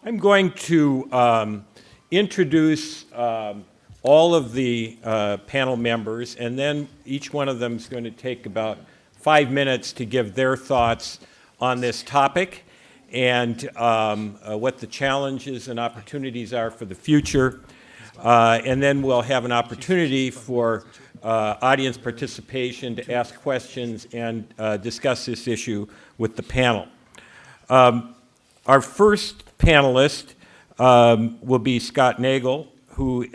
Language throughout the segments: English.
I'm going to introduce all of the panel members, and then each one of them is going to take about 5 minutes to give their thoughts on this topic and what the challenges and opportunities are for the future. And then we'll have an opportunity for audience participation to ask questions and discuss this issue with the panel. Our first panelist will be Scott Nagel, who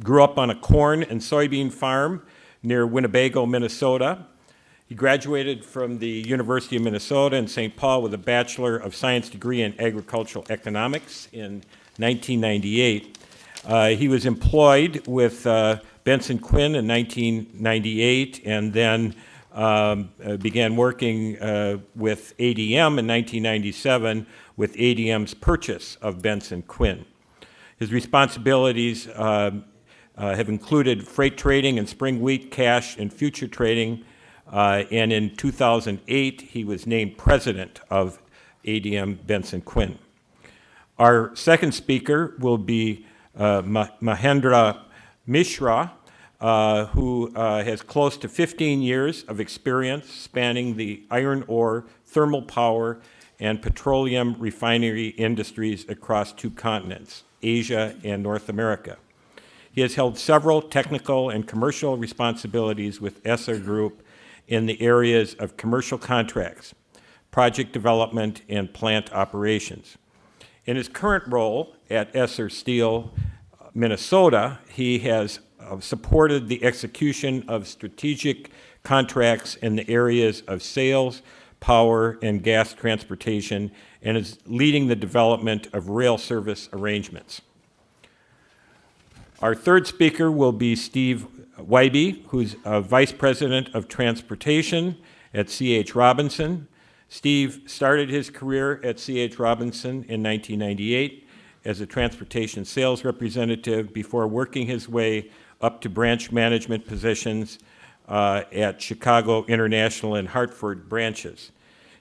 grew up on a corn and soybean farm near Winnebago, Minnesota. He graduated from the University of Minnesota in St. Paul with a Bachelor of Science degree in Agricultural Economics in 1998. He was employed with Benson Quinn in 1998 and then began working with ADM in 1997 with ADM's purchase of Benson Quinn. His responsibilities have included freight trading and spring wheat, cash, and future trading. And in 2008, he was named president of ADM-Benson Quinn. Our second speaker will be Mahendra Mishra, who has close to 15 years of experience spanning the iron ore, thermal power, and petroleum refinery industries across 2 continents, Asia and North America. He has held several technical and commercial responsibilities with Essar Group in the areas of commercial contracts, project development, and plant operations. In his current role at Essar Steel, Minnesota, he has supported the execution of strategic contracts in the areas of sales, power, and gas transportation, and is leading the development of rail service arrangements. Our third speaker will be Steve Weiby, who's Vice President of Transportation at C.H. Robinson. Steve started his career at C.H. Robinson in 1998 as a transportation sales representative before working his way up to branch management positions at Chicago International and Hartford branches.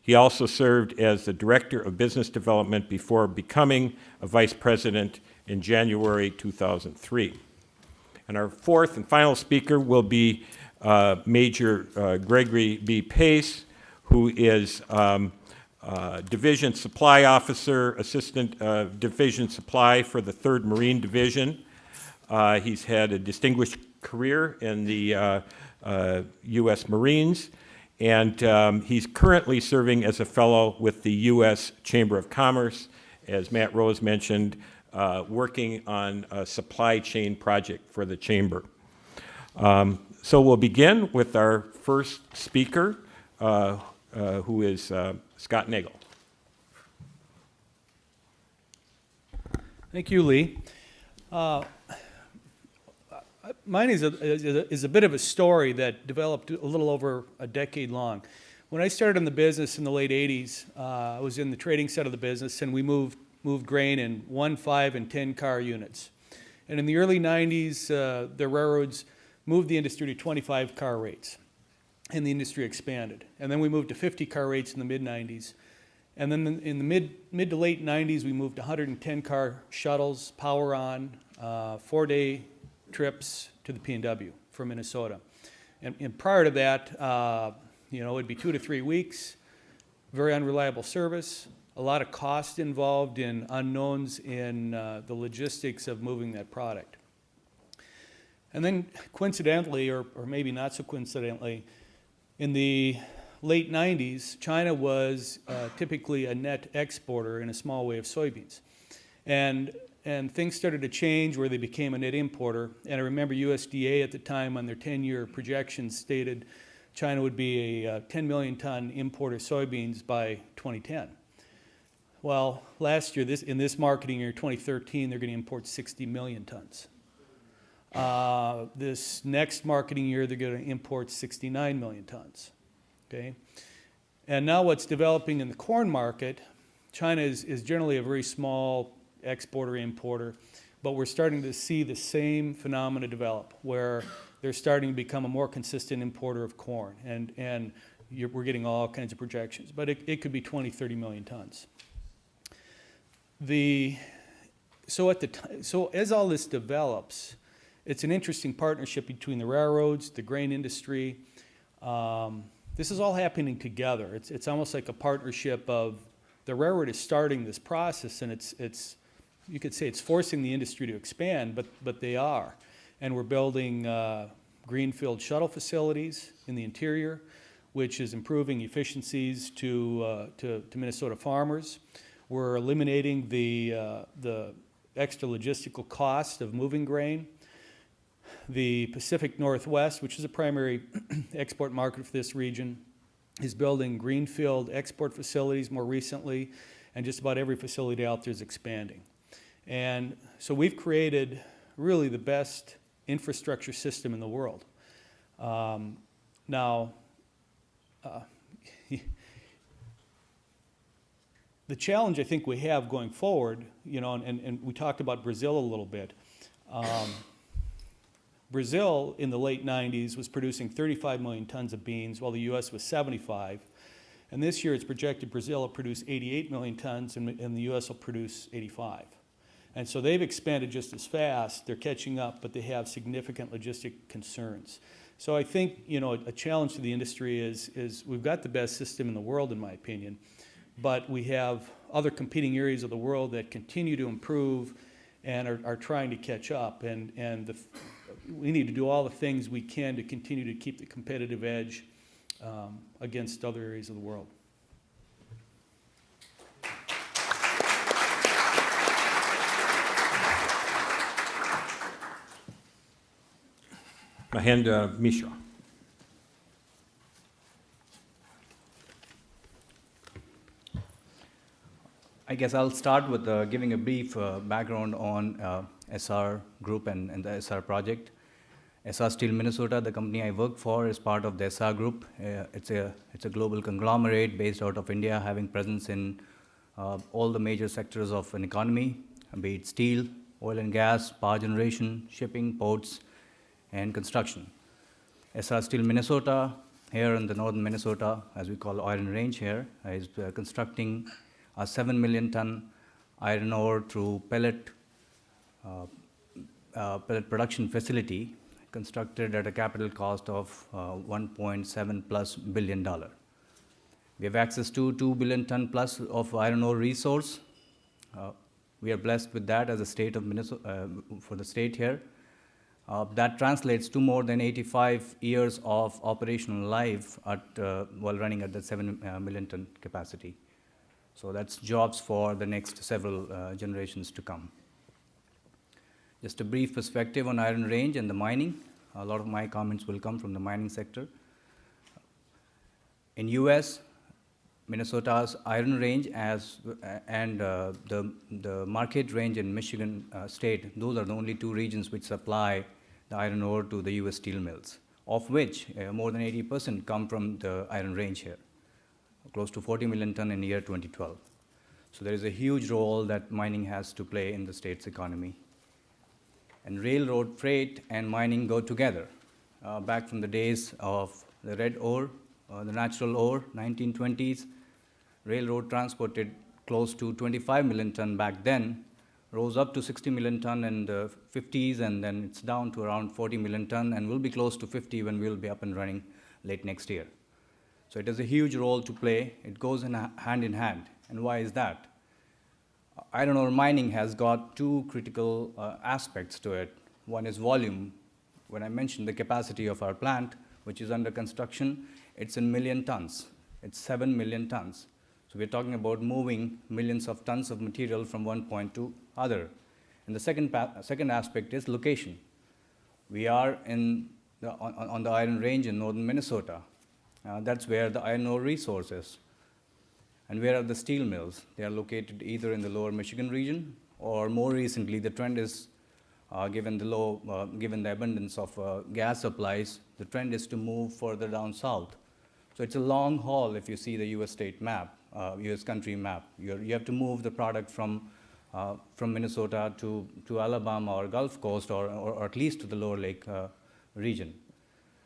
He also served as the Director of Business Development before becoming a Vice President in January 2003. And our fourth and final speaker will be Major Gregory B. Pace, who is Division Supply Officer, Assistant Division Supply for the 3rd Marine Division. He's had a distinguished career in the U.S. Marines, and he's currently serving as a fellow with the U.S. Chamber of Commerce, as Matt Rose mentioned, working on a supply chain project for the Chamber. So we'll begin with our first speaker, who is Scott Nagel. Thank you, Lee. Mine is a bit of a story that developed a little over a decade long. When I started in the business in the late 80s, I was in the trading side of the business, and we moved grain in 1, 5, and 10 car units. And in the early 90s, the railroads moved the industry to 25 car rates, and the industry expanded. And then we moved to 50 car rates in the mid-90s. And then in the mid to late 90s, we moved to 110 car shuttles, power on, 4-day trips to the P&W from Minnesota. And prior to that, it'd be 2 to 3 weeks, very unreliable service, a lot of cost involved in unknowns in the logistics of moving that product. And then coincidentally, or maybe not so coincidentally, in the late 90s, China was typically a net exporter in a small way of soybeans. And things started to change where they became a net importer. And I remember USDA at the time on their 10-year projections stated China would be a 10 million ton importer of soybeans by 2010. Well, last year, in this marketing year, 2013, they're going to import 60 million tons. This next marketing year, they're going to import 69 million tons. Okay? And now what's developing in the corn market, China is generally a very small exporter, importer, but we're starting to see the same phenomena develop where they're starting to become a more consistent importer of corn. And we're getting all kinds of projections, but it could be 20, 30 million tons. So as all this develops, it's an interesting partnership between the railroads, the grain industry. This is all happening together. It's almost like a partnership of the railroad is starting this process, and it's you could say it's forcing the industry to expand, but they are. And we're building greenfield shuttle facilities in the interior, which is improving efficiencies to Minnesota farmers. We're eliminating the extra logistical cost of moving grain. The Pacific Northwest, which is a primary export market for this region, is building greenfield export facilities more recently, and just about every facility out there is expanding. And so we've created really the best infrastructure system in the world. Now, the challenge I think we have going forward, you know, and we talked about Brazil a little bit. Brazil in the late 90s was producing 35 million tons of beans, while the U.S. was 75. And this year it's projected Brazil will produce 88 million tons and the U.S. will produce 85. And so they've expanded just as fast. They're catching up, but they have significant logistic concerns. So I think, you know, a challenge to the industry is we've got the best system in the world, in my opinion, but we have other competing areas of the world that continue to improve and are trying to catch up. And we need to do all the things we can to continue to keep the competitive edge against other areas of the world. Mahendra, Mishra. I guess I'll start with giving a brief background on Essar Group and the Essar project. Essar Steel Minnesota, the company I work for, is part of the Essar Group. It's a global conglomerate based out of India, having presence in all the major sectors of an economy, be it steel, oil and gas, power generation, shipping, ports, and construction. Essar Steel Minnesota, here in the northern Minnesota, as we call Iron Range here, is constructing a 7 million ton iron ore through pellet production facility, constructed at a capital cost of $1.7+ billion. We have access to 2 billion ton plus of iron ore resource. We are blessed with that as a state of Minnesota, for the state here. That translates to more than 85 years of operational life while running at the 7 million ton capacity. So that's jobs for the next several generations to come. Just a brief perspective on Iron Range and the mining. A lot of my comments will come from the mining sector. In US, Minnesota's Iron Range and the Marquette Range in Michigan state, those are the only two regions which supply the iron ore to the US steel mills, of which more than 80% come from the Iron Range here, close to 40 million ton in the year 2012. So there is a huge role that mining has to play in the state's economy. And railroad freight and mining go together. Back from the days of the red ore, the natural ore, 1920s, railroad transported close to 25 million ton back then, rose up to 60 million ton in the 50s, and then it's down to around 40 million ton, and will be close to 50 when we'll be up and running late next year. So it has a huge role to play. It goes hand in hand. And why is that? Iron ore mining has got two critical aspects to it. One is volume. When I mentioned the capacity of our plant, which is under construction, it's in million tons. It's 7 million tons. So we're talking about moving millions of tons of material from one point to other. And the second aspect is location. We are on the Iron Range in northern Minnesota. That's where the iron ore resource is. And where are the steel mills? They are located either in the lower Michigan region, or more recently, the trend is, given the abundance of gas supplies, the trend is to move further down south. So it's a long haul if you see the US state map, US country map. You have to move the product from Minnesota to Alabama or Gulf Coast, or at least to the Lower Lake region.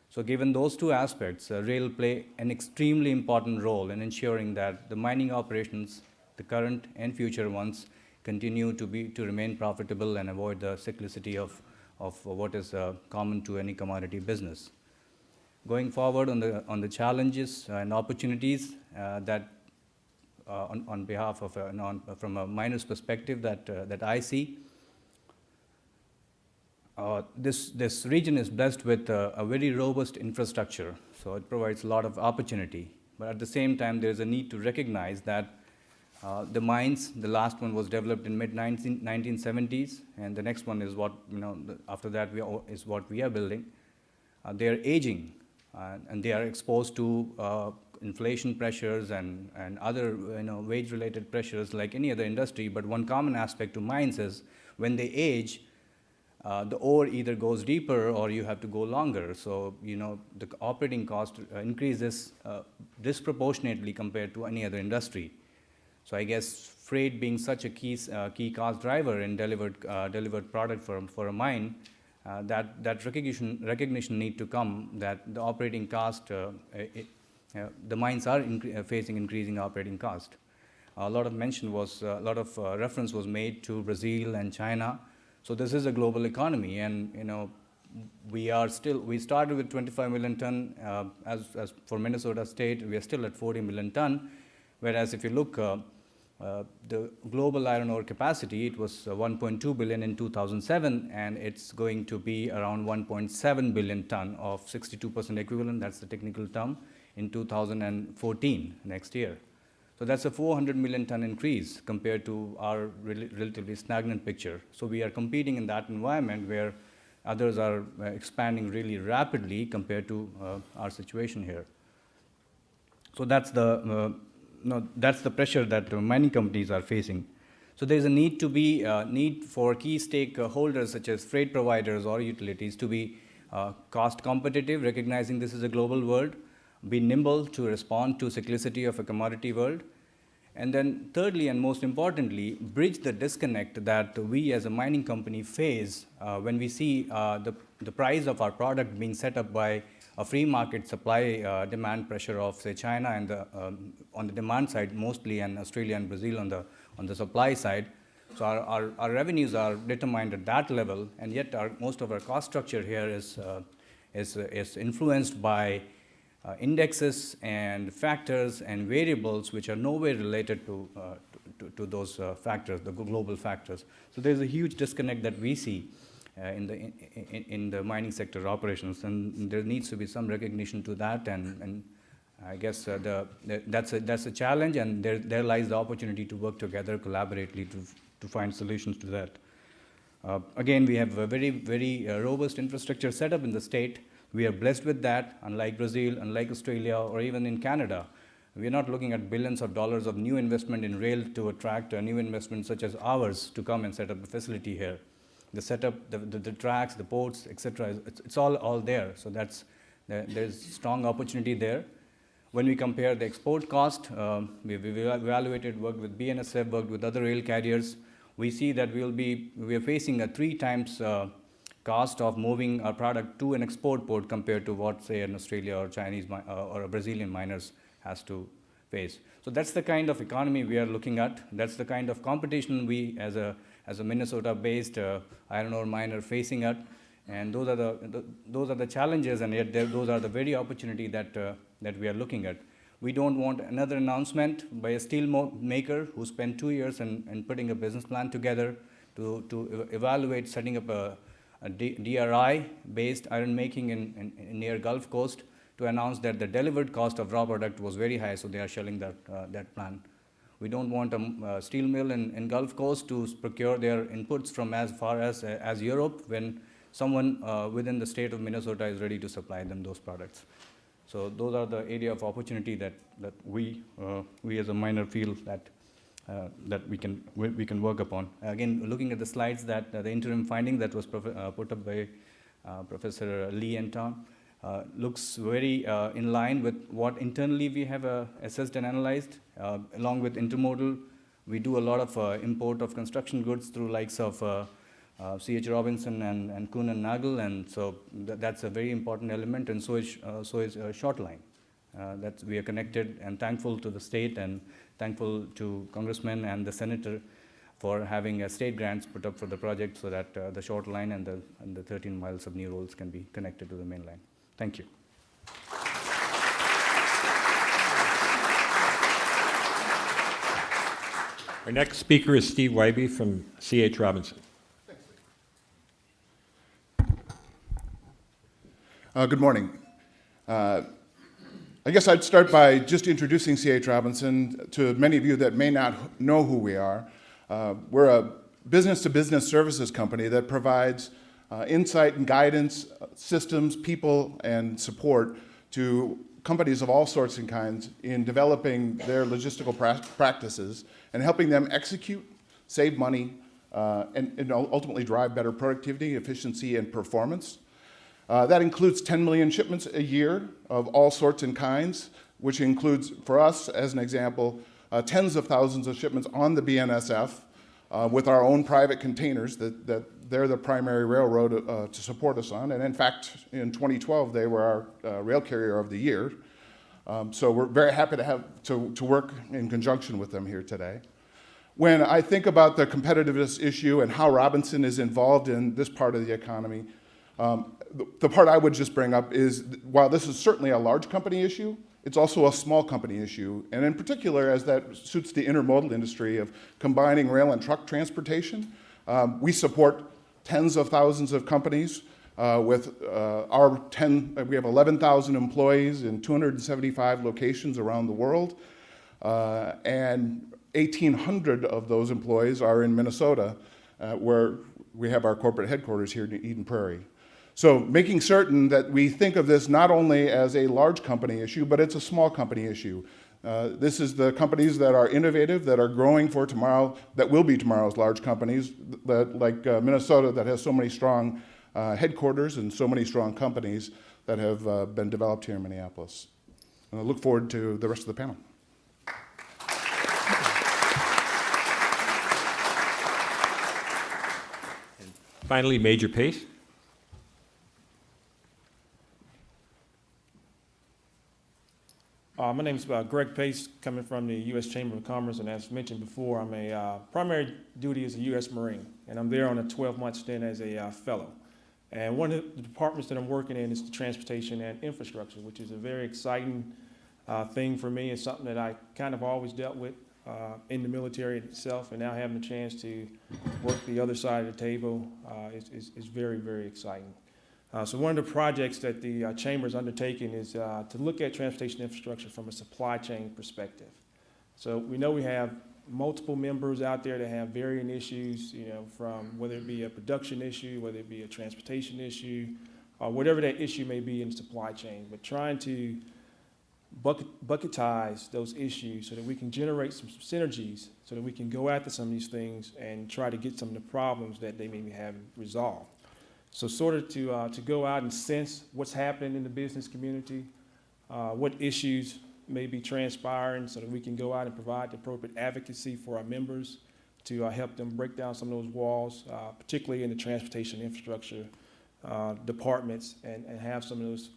So given those two aspects, rail play an extremely important role in ensuring that the mining operations, the current and future ones, continue to remain profitable and avoid the cyclicity of what is common to any commodity business. Going forward on the challenges and opportunities that on behalf of from a miner's perspective that I see, this region is blessed with a very robust infrastructure, so it provides a lot of opportunity. But at the same time, there is a need to recognize that the mines, the last one was developed in mid-1970s, and the next one is what, after that is what we are building. They are aging, and they are exposed to inflation pressures and other wage-related pressures like any other industry. But one common aspect to mines is when they age, the ore either goes deeper or you have to go longer. So the operating cost increases disproportionately compared to any other industry. So I guess freight being such a key cost driver in delivered product for a mine, that recognition need to come that the operating cost, the mines are facing increasing operating cost. A lot of reference was made to Brazil and China. So this is a global economy, and we started with 25 million ton. As for Minnesota State, we are still at 40 million ton. Whereas if you look, the global iron ore capacity, it was 1.2 billion in 2007, and it's going to be around 1.7 billion ton of 62% equivalent. That's the technical term in 2014 next year. So that's a 400 million ton increase compared to our relatively stagnant picture. So we are competing in that environment where others are expanding really rapidly compared to our situation here. So that's the pressure that mining companies are facing. So there's a need for key stakeholders such as freight providers or utilities to be cost competitive, recognizing this is a global world, be nimble to respond to cyclicity of a commodity world. And then thirdly, and most importantly, bridge the disconnect that we as a mining company face when we see the price of our product being set up by a free market supply demand pressure of, say, China and on the demand side mostly, and Australia and Brazil on the supply side. So our revenues are determined at that level, and yet most of our cost structure here is influenced by indexes and factors and variables which are nowhere related to those factors, the global factors. So there's a huge disconnect that we see in the mining sector operations, and there needs to be some recognition to that, and I guess that's a challenge, and there lies the opportunity to work together collaboratively to find solutions to that. Again, we have a very, very robust infrastructure set up in the state. We are blessed with that, unlike Brazil, unlike Australia, or even in Canada. We are not looking at billions of dollars of new investment in rail to attract new investments such as ours to come and set up a facility here. The setup, the tracks, the ports, etc. It's all there. So there's strong opportunity there. When we compare the export cost, we've evaluated, worked with BNSF, worked with other rail carriers. We see that we are facing a 3 times cost of moving our product to an export port compared to what, say, an Australia or Chinese or a Brazilian miners has to face. So that's the kind of economy we are looking at. That's the kind of competition we, as a Minnesota-based iron ore miner, facing at. And those are the challenges, and yet those are the very opportunity that we are looking at. We don't want another announcement by a steel maker who spent 2 years in putting a business plan together to evaluate setting up a DRI-based iron making in near Gulf Coast, to announce that the delivered cost of raw product was very high, so they are shelling that plan. We don't want a steel mill in Gulf Coast to procure their inputs from as far as Europe when someone within the state of Minnesota is ready to supply them those products. So those are the area of opportunity that we as a miner feel that we can work upon. Again, looking at the slides, that the interim finding that was put up by Professor Lee and Tom looks very in line with what internally we have assessed and analyzed. Along with intermodal, we do a lot of import of construction goods through likes of C.H. Robinson and Quinn and Nagel, and so that's a very important element, and so is short line. That we are connected and thankful to the state and thankful to Congressman and the Senator for having state grants put up for the project so that the short line and the 13 miles of new roads can be connected to the main line. Thank you. Our next speaker is Steve Weiby from C.H. Robinson. Good morning. I guess I'd start by just introducing C.H. Robinson to many of you that may not know who we are. We're a business-to-business services company that provides insight and guidance, systems, people, and support to companies of all sorts and kinds in developing their logistical practices and helping them execute, save money, and ultimately drive better productivity, efficiency, and performance. That includes 10 million shipments a year of all sorts and kinds, which includes, for us, as an example, tens of thousands of shipments on the BNSF with our own private containers that they're the primary railroad to support us on. And in fact, in 2012, they were our rail carrier of the year. So we're very happy to have to work in conjunction with them here today. When I think about the competitiveness issue and how Robinson is involved in this part of the economy, the part I would just bring up is, while this is certainly a large company issue, it's also a small company issue, and in particular, as that suits the intermodal industry of combining rail and truck transportation. We support tens of thousands of companies with we have 11,000 employees in 275 locations around the world, and 1,800 of those employees are in Minnesota, where we have our corporate headquarters here in Eden Prairie. So making certain that we think of this not only as a large company issue, but it's a small company issue. This is the companies that are innovative, that are growing for tomorrow, that will be tomorrow's large companies, that, like Minnesota, that has so many strong headquarters and so many strong companies that have been developed here in Minneapolis. And I look forward to the rest of the panel. Finally, Major Pace. My name is Greg Pace, coming from the U.S. Chamber of Commerce, and as mentioned before, I'm a primary duty as a U.S. Marine, and I'm there on a 12-month stint as a fellow. And one of the departments that I'm working in is the transportation and infrastructure, which is a very exciting thing for me. It's something that I kind of always dealt with in the military itself, and now having the chance to work the other side of the table is very, very exciting. So one of the projects that the Chamber is undertaking is to look at transportation infrastructure from a supply chain perspective. So we know we have multiple members out there that have varying issues, from whether it be a production issue, whether it be a transportation issue, or whatever that issue may be in the supply chain, but trying to bucketize those issues so that we can generate some synergies so that we can go after some of these things and try to get some of the problems that they may be having resolved. So sort of to go out and sense what's happening in the business community, what issues may be transpiring so that we can go out and provide the appropriate advocacy for our members to help them break down some of those walls, particularly in the transportation infrastructure departments, and have some of those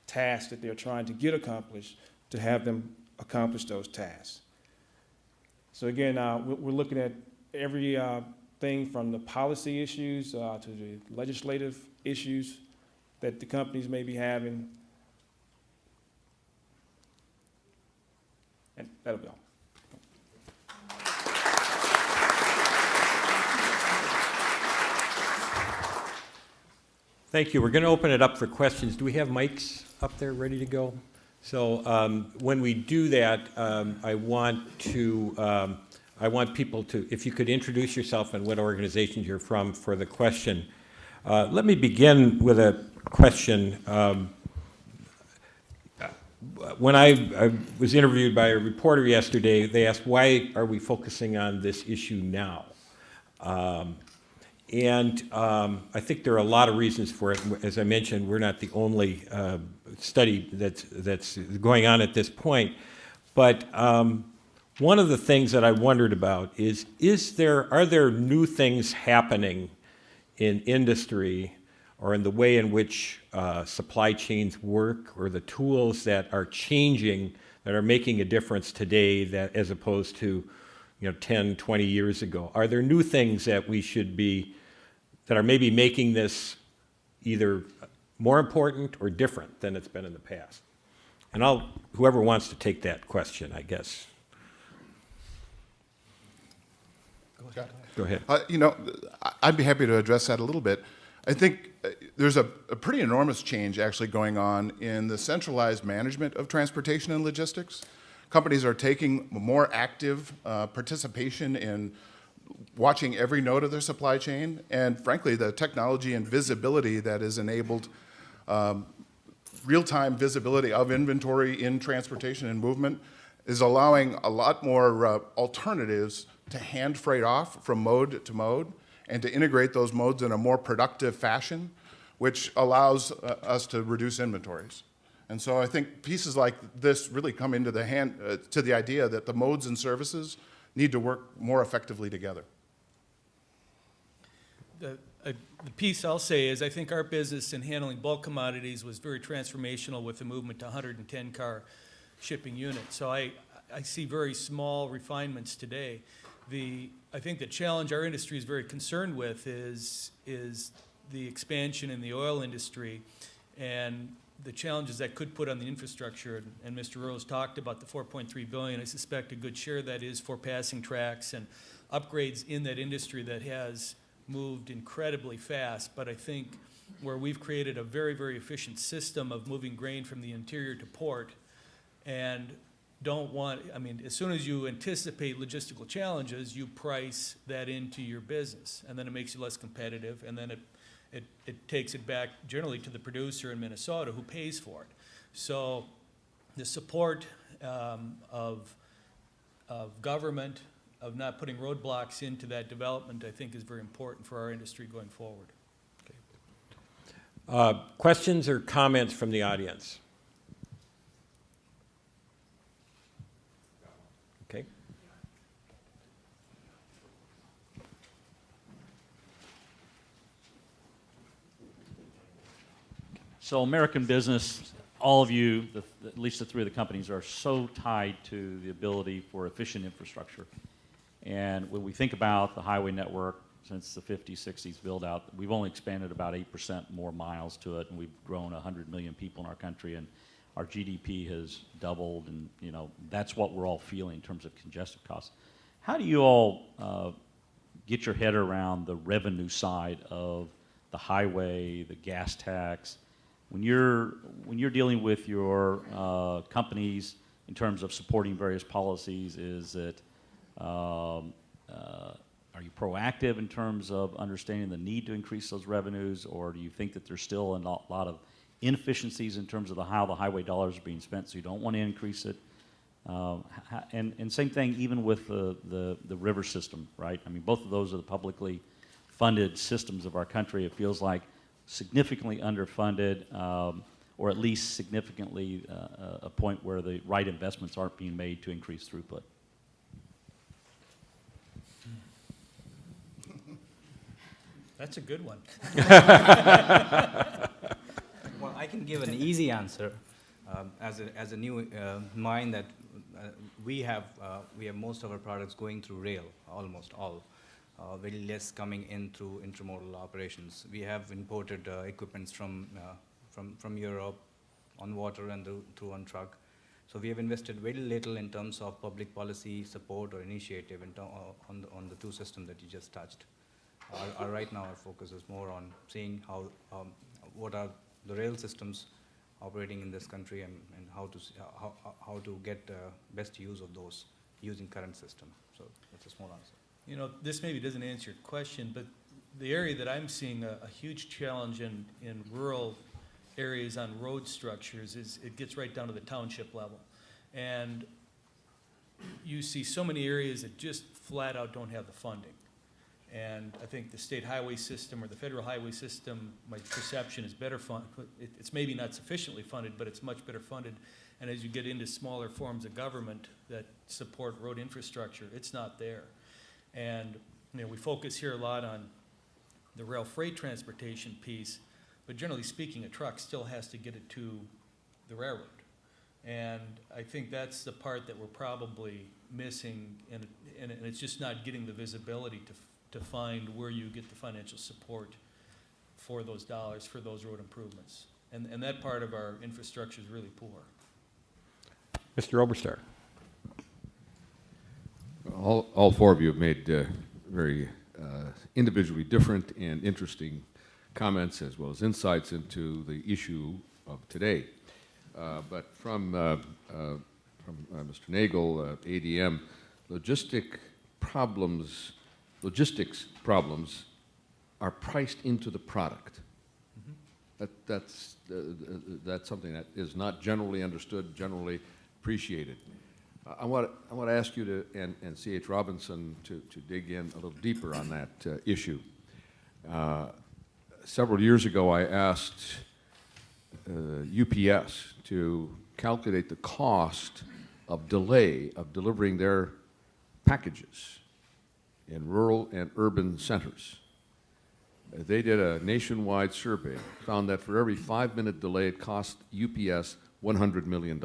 tasks that they're trying to get accomplished to have them accomplish those tasks. So again, we're looking at every thing from the policy issues to the legislative issues that the companies may be having. And that'll be all. Thank you. We're going to open it up for questions. Do we have mics up there ready to go? So when we do that, I want people to, if you could introduce yourself and what organization you're from for the question. Let me begin with a question. When I was interviewed by a reporter yesterday, they asked, why are we focusing on this issue now? And I think there are a lot of reasons for it. As I mentioned, we're not the only study that's going on at this point. But one of the things that I wondered about is are there new things happening in industry or in the way in which supply chains work, or the tools that are changing, that are making a difference today, that as opposed to 10, 20 years ago? Are there new things that we should be, that are maybe making this either more important or different than it's been in the past? And whoever wants to take that question, I guess. Go ahead. I'd be happy to address that a little bit. I think there's a pretty enormous change actually going on in the centralized management of transportation and logistics. Companies are taking more active participation in watching every node of their supply chain, and frankly, the technology and visibility that is enabled, real-time visibility of inventory in transportation and movement is allowing a lot more alternatives to hand freight off from mode to mode and to integrate those modes in a more productive fashion, which allows us to reduce inventories. And so I think pieces like this really come into to the idea that the modes and services need to work more effectively together. The piece I'll say is I think our business in handling bulk commodities was very transformational with the movement to 110-car shipping units. So I see very small refinements today. I think the challenge our industry is very concerned with is the expansion in the oil industry and the challenges that could put on the infrastructure. And Mr. Rose talked about the $4.3 billion. I suspect a good share of that is for passing tracks and upgrades in that industry that has moved incredibly fast. But I think where we've created a very, very efficient system of moving grain from the interior to port and as soon as you anticipate logistical challenges, you price that into your business, and then it makes you less competitive, and then it takes it back generally to the producer in Minnesota who pays for it. So the support of government, of not putting roadblocks into that development, I think is very important for our industry going forward. Okay. Questions or comments from the audience? Okay. So American business, all of you, at least the three of the companies, are so tied to the ability for efficient infrastructure. And when we think about the highway network since the 50s, 60s build out, we've only expanded about 8% more miles to it, and we've grown 100 million people in our country, and our GDP has doubled, and that's what we're all feeling in terms of congestion costs. How do you all get your head around the revenue side of the highway, the gas tax? When you're dealing with your companies in terms of supporting various policies, is it are you proactive in terms of understanding the need to increase those revenues, or do you think that there's still a lot of inefficiencies in terms of how the highway dollars are being spent, so you don't want to increase it? And same thing even with the river system, right? I mean, both of those are the publicly funded systems of our country. It feels like significantly underfunded, or at least significantly a point where the right investments aren't being made to increase throughput. That's a good one. Well, I can give an easy answer. As a new mine that we have most of our products going through rail, almost all. Very less coming in through intermodal operations. We have imported equipments from Europe on water and through on truck. So we have invested very little in terms of public policy support or initiative on the two systems that you just touched. Right now our focus is more on seeing what are the rail systems operating in this country and how to get best use of those using current system. So that's a small answer. This maybe doesn't answer your question, but the area that I'm seeing a huge challenge in rural areas on road structures is it gets right down to the township level. And you see so many areas that just flat out don't have the funding. And I think the state highway system or the federal highway system, my perception is better funded. It's maybe not sufficiently funded, but it's much better funded. And as you get into smaller forms of government that support road infrastructure, it's not there. And we focus here a lot on the rail freight transportation piece, but generally speaking, a truck still has to get it to the railroad. And I think that's the part that we're probably missing, and it's just not getting the visibility to find where you get the financial support for those dollars, for those road improvements. And that part of our infrastructure is really poor. Mr. Oberstar. All four of you have made very individually different and interesting comments as well as insights into the issue of today. But from Mr. Nagel, ADM, logistics problems are priced into the product. That's something that is not generally understood, generally appreciated. I want to ask you to, and C.H. Robinson to dig in a little deeper on that issue. Several years ago, I asked UPS to calculate the cost of delay of delivering their packages in rural and urban centers. They did a nationwide survey, found that for every 5-minute delay, it cost UPS $100 million.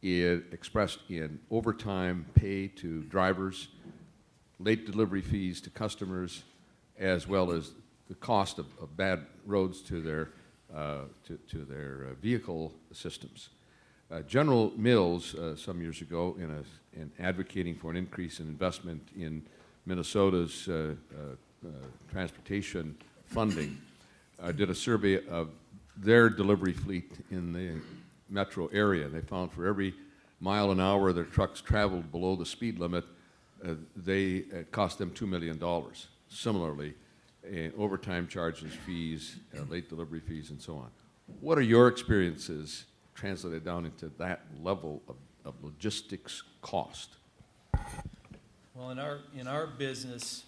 It expressed in overtime pay to drivers, late delivery fees to customers, as well as the cost of bad roads to their vehicle systems. General Mills, some years ago, in advocating for an increase in investment in Minnesota's transportation funding, did a survey of their delivery fleet in the metro area. They found for every mile an hour their trucks traveled below the speed limit, it cost them $2 million. Similarly, overtime charges, fees, late delivery fees, and so on. What are your experiences translated down into that level of logistics cost? Well, in our business,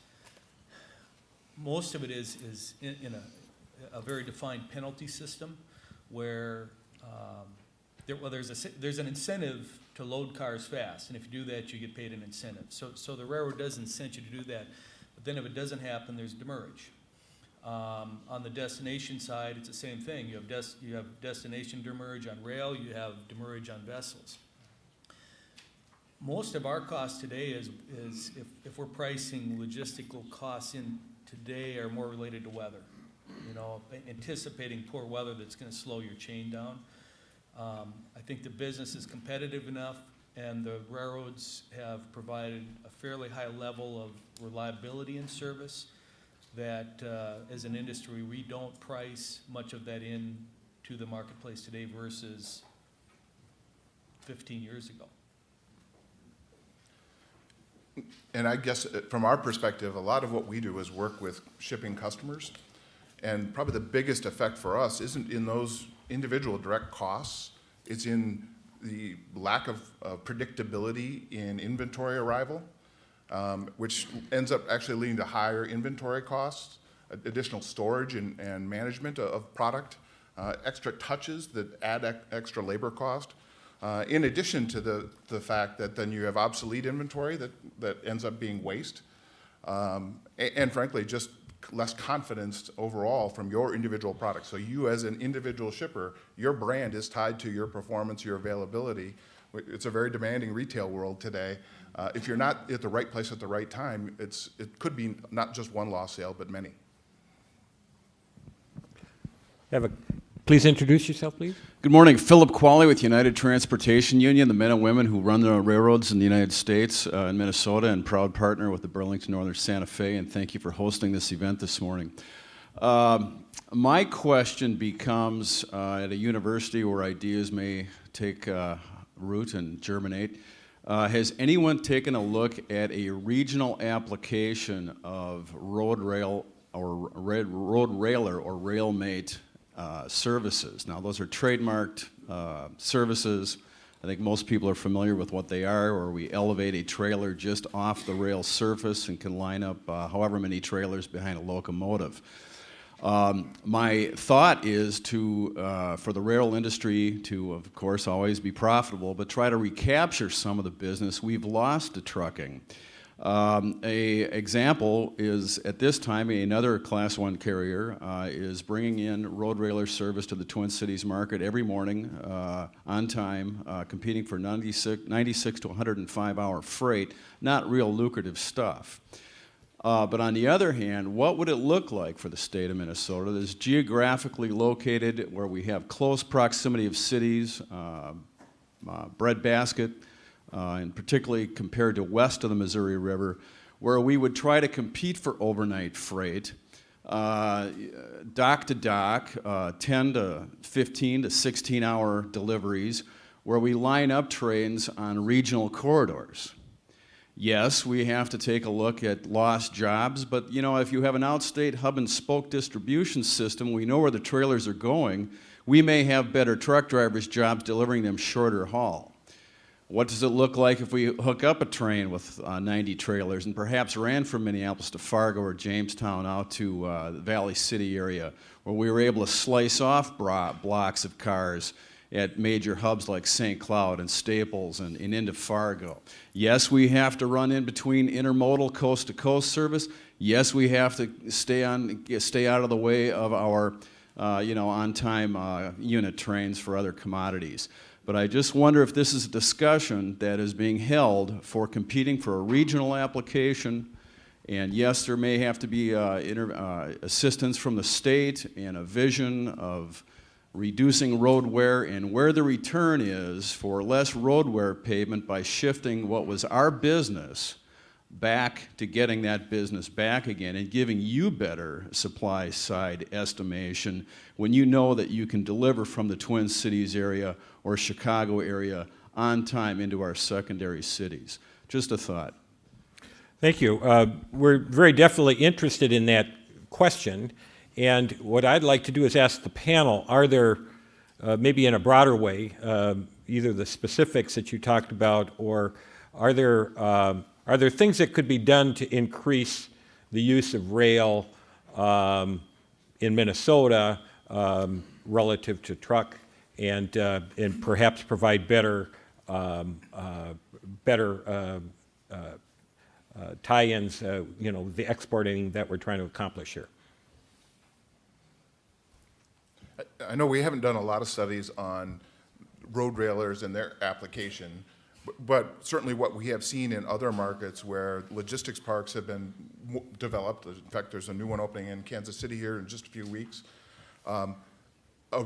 most of it is in a very defined penalty system where there's an incentive to load cars fast, and if you do that, you get paid an incentive. So the railroad does incent you to do that, but then if it doesn't happen, there's demurrage. On the destination side, it's the same thing. You have destination demurrage on rail, you have demurrage on vessels. Most of our cost today is if we're pricing logistical costs in today are more related to weather. You know, anticipating poor weather that's going to slow your chain down. I think the business is competitive enough, and the railroads have provided a fairly high level of reliability and service that as an industry we don't price much of that in to the marketplace today versus 15 years ago. And I guess from our perspective, a lot of what we do is work with shipping customers. And probably the biggest effect for us isn't in those individual direct costs. It's in the lack of predictability in inventory arrival, which ends up actually leading to higher inventory costs, additional storage and management of product, extra touches that add extra labor cost. In addition to the fact that then you have obsolete inventory that ends up being waste, and frankly, just less confidence overall from your individual product. So you as an individual shipper, your brand is tied to your performance, your availability. It's a very demanding retail world today. If you're not at the right place at the right time, it could be not just one lost sale, but many. Please introduce yourself, please. Good morning. Philip Qualley with United Transportation Union, the men and women who run the railroads in the United States and Minnesota, and proud partner with the Burlington Northern Santa Fe, and thank you for hosting this event this morning. My question becomes, at a university where ideas may take root and germinate, has anyone taken a look at a regional application of road railer or railmate services? Now, those are trademarked services. I think most people are familiar with what they are, where we elevate a trailer just off the rail surface and can line up however many trailers behind a locomotive. My thought is for the rail industry to, of course, always be profitable, but try to recapture some of the business we've lost to trucking. A example is, at this time, another Class 1 carrier is bringing in road railer service to the Twin Cities market every morning on time, competing for 96 to 105-hour freight, not real lucrative stuff. But on the other hand, what would it look like for the state of Minnesota that is geographically located where we have close proximity of cities, breadbasket, and particularly compared to west of the Missouri River, where we would try to compete for overnight freight, dock to dock, 10 to 15 to 16-hour deliveries, where we line up trains on regional corridors. Yes, we have to take a look at lost jobs, but if you have an outstate hub and spoke distribution system, we know where the trailers are going, we may have better truck drivers' jobs delivering them shorter haul. What does it look like if we hook up a train with 90 trailers and perhaps ran from Minneapolis to Fargo or Jamestown out to the Valley City area, where we were able to slice off blocks of cars at major hubs like St. Cloud and Staples and into Fargo? Yes, we have to run in between intermodal coast-to-coast service. Yes, we have to stay out of the way of our on-time unit trains for other commodities. But I just wonder if this is a discussion that is being held for competing for a regional application. And yes, there may have to be assistance from the state and a vision of reducing road wear, and where the return is for less road wear pavement by shifting what was our business back to getting that business back again and giving you better supply side estimation when you know that you can deliver from the Twin Cities area or Chicago area on time into our secondary cities. Just a thought. Thank you. We're very definitely interested in that question. And what I'd like to do is ask the panel, are there, maybe in a broader way, either the specifics that you talked about, or are there things that could be done to increase the use of rail in Minnesota relative to truck, and perhaps provide better tie-ins, the exporting that we're trying to accomplish here? I know we haven't done a lot of studies on road railers and their application, but certainly what we have seen in other markets where logistics parks have been developed, in fact, there's a new one opening in Kansas City here in just a few weeks, a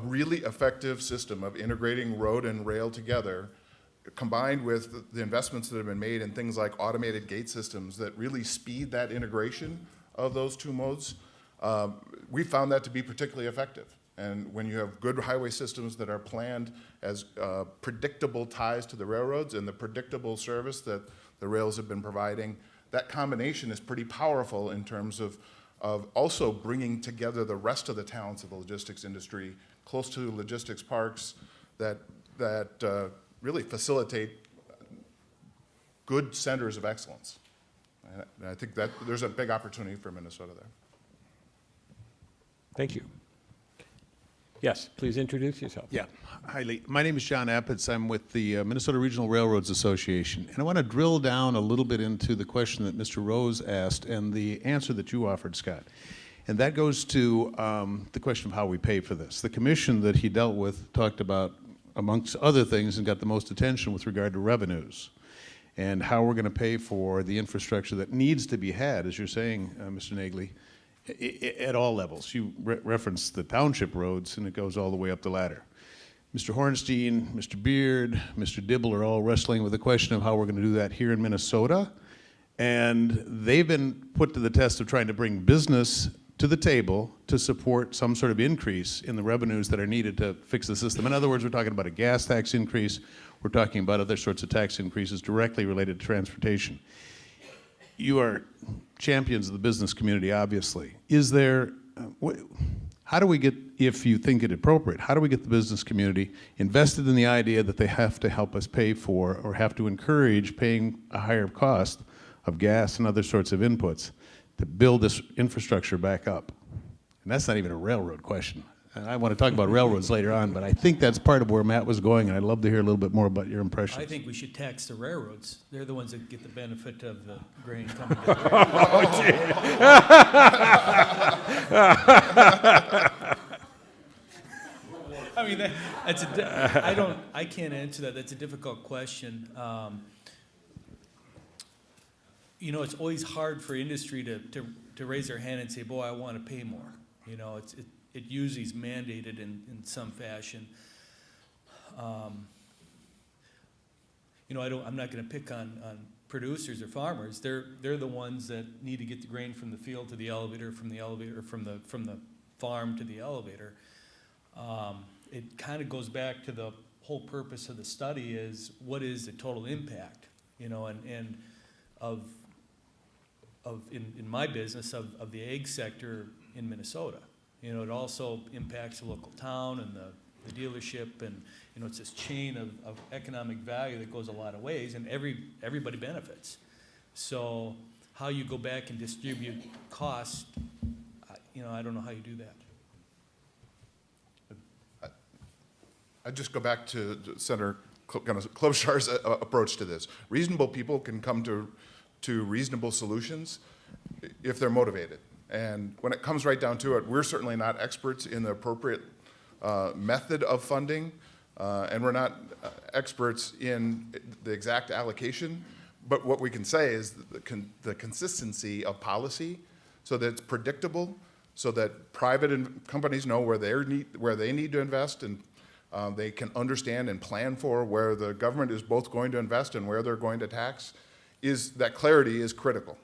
really effective system of integrating road and rail together, combined with the investments that have been made in things like automated gate systems that really speed that integration of those two modes, we found that to be particularly effective. And when you have good highway systems that are planned as predictable ties to the railroads and the predictable service that the rails have been providing, that combination is pretty powerful in terms of also bringing together the rest of the talents of the logistics industry close to logistics parks that really facilitate good centers of excellence. And I think that there's a big opportunity for Minnesota there. Thank you. Yes, please introduce yourself. Yeah, hi Lee. My name is John Appitz. I'm with the Minnesota Regional Railroads Association. And I want to drill down a little bit into the question that Mr. Rose asked and the answer that you offered, Scott. And that goes to the question of how we pay for this. The commission that he dealt with talked about, amongst other things, and got the most attention with regard to revenues and how we're going to pay for the infrastructure that needs to be had, as you're saying, Mr. Nagel, at all levels. You referenced the township roads, and it goes all the way up the ladder. Mr. Hornstein, Mr. Beard, Mr. Dibble are all wrestling with the question of how we're going to do that here in Minnesota, and they've been put to the test of trying to bring business to the table to support some sort of increase in the revenues that are needed to fix the system. In other words, we're talking about a gas tax increase, we're talking about other sorts of tax increases directly related to transportation. You are champions of the business community, obviously. Is there, how do we get, if you think it appropriate, how do we get the business community invested in the idea that they have to help us pay for or have to encourage paying a higher cost of gas and other sorts of inputs to build this infrastructure back up? And that's not even a railroad question. And I want to talk about railroads later on, but I think that's part of where Matt was going, and I'd love to hear a little bit more about your impressions. I think we should tax the railroads. They're the ones that get the benefit of the grain coming to the I mean, I can't answer that. That's a difficult question. You know, it's always hard for industry to raise their hand and say, boy, I want to pay more. You know, it usually is mandated in some fashion. You know, I'm not going to pick on producers or farmers. They're the ones that need to get the grain from the field to the elevator, from the farm to the elevator. It kind of goes back to the whole purpose of the study is what is the total impact, you know, and in my business of the egg sector in Minnesota. You know, it also impacts the local town and the dealership, and you know, it's this chain of economic value that goes a lot of ways, and everybody benefits. So how you go back and distribute costs, you know, I don't know how you do that. I'd just go back to Senator Klobuchar's approach to this. Reasonable people can come to reasonable solutions if they're motivated. And when it comes right down to it, we're certainly not experts in the appropriate method of funding, and we're not experts in the exact allocation. But what we can say is the consistency of policy, so that it's predictable, so that private companies know where they need to invest, and they can understand and plan for where the government is both going to invest and where they're going to tax. That clarity is critical.